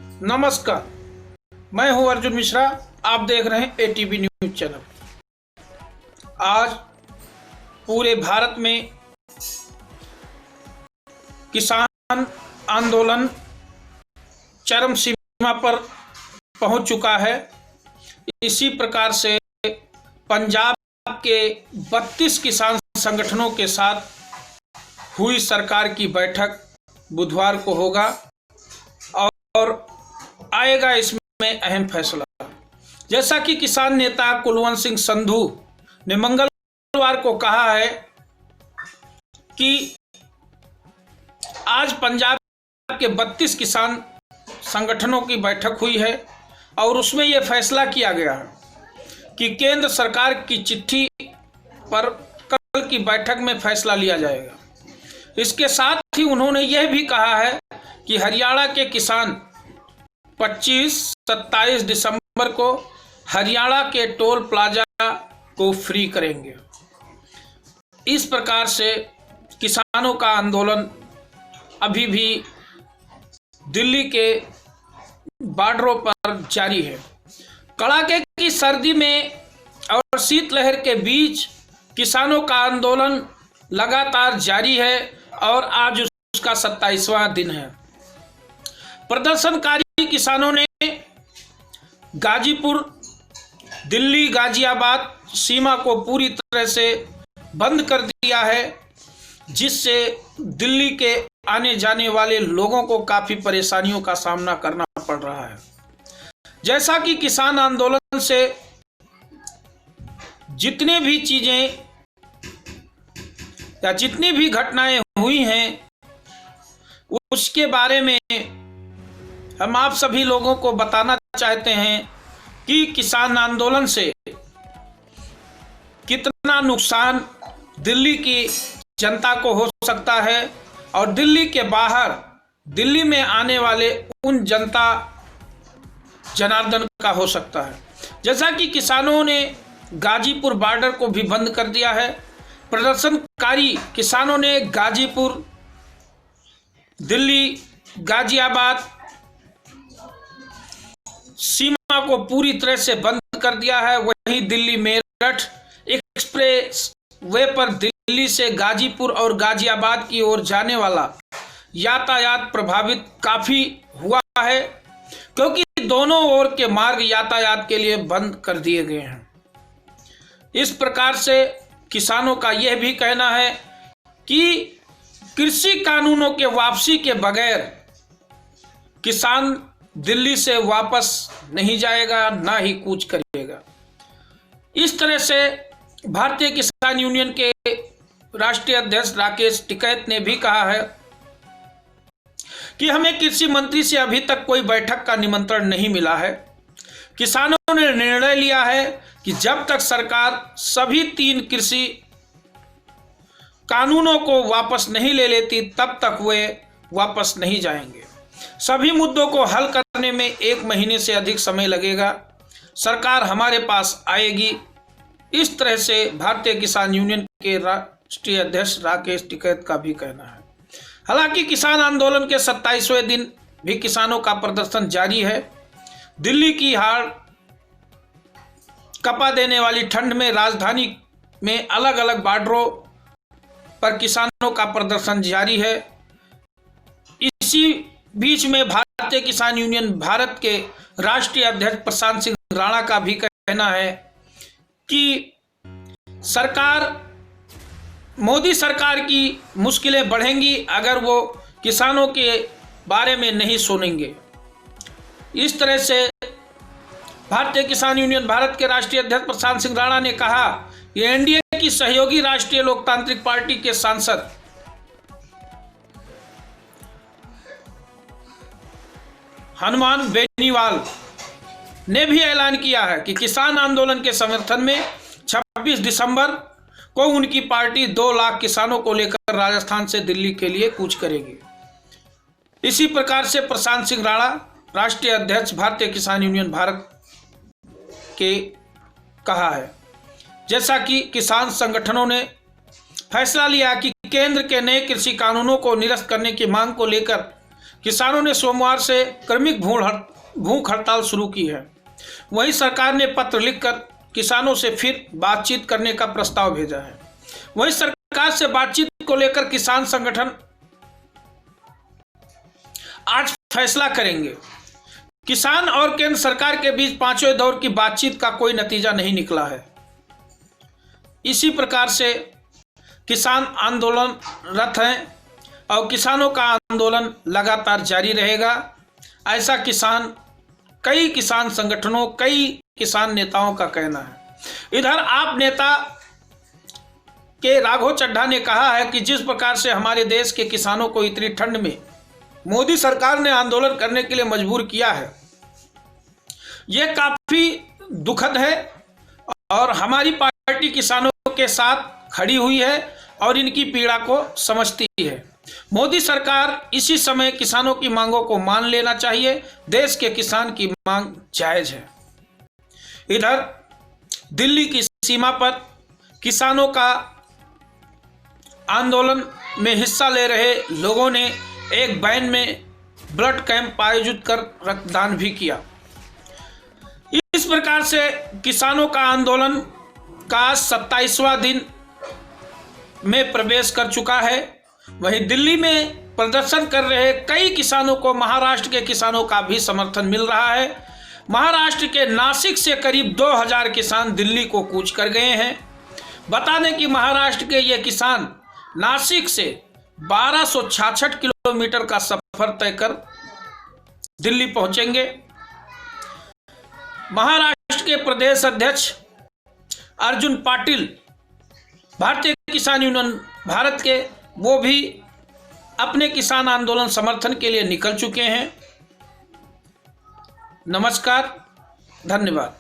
नमस्कार, मैं हूं अर्जुन मिश्रा। आप देख रहे हैं एटीवी न्यूज चैनल। आज पूरे भारत में किसान आंदोलन चरम सीमा पर पहुंच चुका है। इसी प्रकार से पंजाब के 32 किसान संगठनों के साथ हुई सरकार की बैठक बुधवार को होगा और आएगा इसमें अहम फैसला। जैसा कि किसान नेता कुलवंत सिंह संधू ने मंगलवार को कहा है कि आज पंजाब के 32 किसान संगठनों की बैठक हुई है और उसमें यह फैसला किया गया है कि केंद्र सरकार की चिट्ठी पर कल की बैठक में फैसला लिया जाएगा। इसके साथ ही उन्होंने यह भी कहा है कि हरियाणा के किसान 25-27 दिसंबर को हरियाणा के टोल प्लाजा को फ्री करेंगे। इस प्रकार से किसानों का आंदोलन अभी भी दिल्ली के बॉर्डरों पर जारी है। कड़ाके की सर्दी में और शीतलहर के बीच किसानों का आंदोलन लगातार जारी है और आज उसका 27वां दिन है। प्रदर्शनकारी किसानों ने गाजीपुर, दिल्ली, गाजियाबाद सीमा को पूरी तरह से बंद कर दिया है, जिससे दिल्ली के आने जाने वाले लोगों को काफ़ी परेशानियों का सामना करना पड़ रहा है। जैसा कि किसान आंदोलन से जितने भी चीज़ें या जितनी भी घटनाएं हुई हैं उसके बारे में हम आप सभी लोगों को बताना चाहते हैं कि किसान आंदोलन से कितना नुकसान दिल्ली की जनता को हो सकता है और दिल्ली के बाहर दिल्ली में आने वाले उन जनता जनार्दन का हो सकता है। जैसा कि किसानों ने गाजीपुर बॉर्डर को भी बंद कर दिया है। प्रदर्शनकारी किसानों ने गाजीपुर, दिल्ली, गाजियाबाद सीमा को पूरी तरह से बंद कर दिया है। वहीं दिल्ली मेरठ एक्सप्रेस वे पर दिल्ली से गाजीपुर और गाजियाबाद की ओर जाने वाला यातायात प्रभावित काफ़ी हुआ है, क्योंकि दोनों ओर के मार्ग यातायात के लिए बंद कर दिए गए हैं। इस प्रकार से किसानों का यह भी कहना है कि कृषि कानूनों के वापसी के बगैर किसान दिल्ली से वापस नहीं जाएगा, ना ही कूच करेगा। इस तरह से भारतीय किसान यूनियन के राष्ट्रीय अध्यक्ष राकेश टिकैत ने भी कहा है कि हमें कृषि मंत्री से अभी तक कोई बैठक का निमंत्रण नहीं मिला है। किसानों ने निर्णय लिया है कि जब तक सरकार सभी 3 कृषि कानूनों को वापस नहीं ले लेती तब तक वे वापस नहीं जाएंगे। सभी मुद्दों को हल करने में 1 महीने से अधिक समय लगेगा। सरकार हमारे पास आएगी। इस तरह से भारतीय किसान यूनियन के राष्ट्रीय अध्यक्ष राकेश टिकैत का भी कहना है। हालांकि किसान आंदोलन के 27वें दिन भी किसानों का प्रदर्शन जारी है। दिल्ली की हाड़ कपा देने वाली ठंड में राजधानी में अलग अलग बॉर्डरों पर किसानों का प्रदर्शन जारी है। इसी बीच में भारतीय किसान यूनियन भारत के राष्ट्रीय अध्यक्ष प्रशांत सिंह राणा का भी कहना है कि मोदी सरकार की मुश्किलें बढ़ेंगी अगर वो किसानों के बारे में नहीं सुनेंगे। इस तरह से भारतीय किसान यूनियन भारत के राष्ट्रीय अध्यक्ष प्रशांत सिंह राणा ने कहा कि एनडीए की सहयोगी राष्ट्रीय लोकतांत्रिक पार्टी के सांसद हनुमान बेनीवाल ने भी ऐलान किया है कि किसान आंदोलन के समर्थन में 26 दिसंबर को उनकी पार्टी 2 लाख किसानों को लेकर राजस्थान से दिल्ली के लिए कूच करेगी। इसी प्रकार से प्रशांत सिंह राणा राष्ट्रीय अध्यक्ष भारतीय किसान यूनियन भारत के कहा है। जैसा कि किसान संगठनों ने फैसला लिया कि केंद्र के नए कृषि कानूनों को निरस्त करने की मांग को लेकर किसानों ने सोमवार से क्रमिक भूख हड़ताल शुरू की है। वहीं सरकार ने पत्र लिखकर किसानों से फिर बातचीत करने का प्रस्ताव भेजा है। वहीं सरकार से बातचीत को लेकर किसान संगठन आज फैसला करेंगे। किसान और केंद्र सरकार के बीच पांचवें दौर की बातचीत का कोई नतीजा नहीं निकला है। इसी प्रकार से किसान आंदोलनरत हैं और किसानों का आंदोलन लगातार जारी रहेगा, ऐसा कई किसान संगठनों, कई किसान नेताओं का कहना है। इधर आप नेता के राघव चड्ढा ने कहा है कि जिस प्रकार से हमारे देश के किसानों को इतनी ठंड में मोदी सरकार ने आंदोलन करने के लिए मजबूर किया है, यह काफी दुखद है और हमारी पार्टी किसानों के साथ खड़ी हुई है और इनकी पीड़ा को समझती है। मोदी सरकार इसी समय किसानों की मांगों को मान लेना चाहिए। देश के किसान की मांग जायज है। इधर दिल्ली की सीमा पर किसानों का आंदोलन में हिस्सा ले रहे लोगों ने एक वैन में ब्लड कैंप आयोजित कर रक्तदान भी किया। इस प्रकार से किसानों का आंदोलन का 27वां दिन में प्रवेश कर चुका है। वहीं दिल्ली में प्रदर्शन कर रहे कई किसानों को महाराष्ट्र के किसानों का भी समर्थन मिल रहा है। महाराष्ट्र के नासिक से करीब 2000 किसान दिल्ली को कूच कर गए हैं। बता दें कि महाराष्ट्र के ये किसान नासिक से 1266 किलोमीटर का सफर तय कर दिल्ली पहुंचेंगे। महाराष्ट्र के प्रदेश अध्यक्ष अर्जुन पाटिल, भारतीय किसान यूनियन भारत के, वो भी अपने किसान आंदोलन समर्थन के लिए निकल चुके हैं। नमस्कार, धन्यवाद।